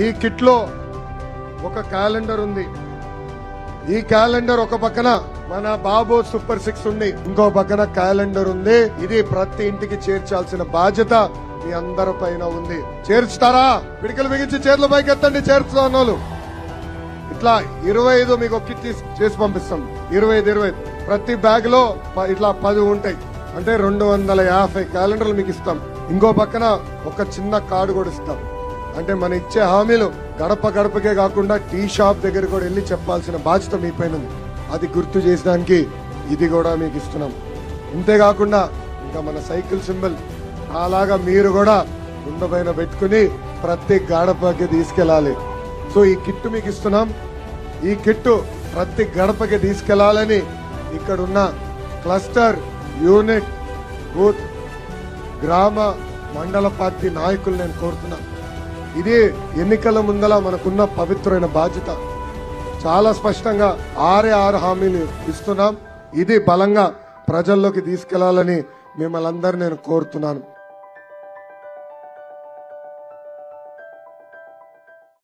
ఈ కిట్ లో ఒక క్యాలెండర్ ఉంది. ఈ క్యాలెండర్ ఒక పక్కన మన బాబు సూపర్ 6 ఉంది, ఇంకో పక్కన క్యాలెండర్ ఉంది. ఇది ప్రతి ఇంటికి చేర్చాల్సిన బాధ్యత మీ అందరి పైన ఉంది. చేర్చుతారా? పిడికలు బిగించి చేతుల పైకి ఎత్తండి. చేర్చుతున్న వాళ్ళు ఇట్లా 25 మీకు ఒక కిట్ చేసి పంపిస్తాం. 25 ప్రతి బ్యాగ్ లో ఇట్లా 10 ఉంటాయి. అంటే 250 క్యాలెండర్లు మీకు ఇస్తాం. ఇంకో పక్కన ఒక చిన్న కార్డు కూడా ఇస్తాం. అంటే మన ఇచ్చే హామీలు గడప గడపకే కాకుండా టీ షాప్ దగ్గర కూడా వెళ్ళి చెప్పాల్సిన బాధ్యత మీ పైన ఉంది. అది గుర్తు చేసడానికి ఇది కూడా మీకు ఇస్తున్నాం. ఇంతేకాకుండా ఇంకా మన సైకిల్ సింబల్ అలాగా మీరు కూడా గుండె పైన పెట్టుకుని ప్రతి గడపకి తీసుకెళ్లాలి. సో ఈ కిట్ మీకు ఇస్తున్నాం. ఈ కిట్ ప్రతి గడపకి తీసుకెళ్లాలని ఇక్కడున్న క్లస్టర్, యూనిట్, బూత్, గ్రామ, మండల పార్టీ నాయకులు నేను కోరుతున్నా. ఇది ఎన్నికల ముందల మనకున్న పవిత్రమైన బాధ్యత. చాలా స్పష్టంగా 6 హామీలు ఇస్తున్నాం. ఇది బలంగా ప్రజల్లోకి తీసుకెళ్లాలని మిమ్మల్ని అందరూ నేను కోరుతున్నాను.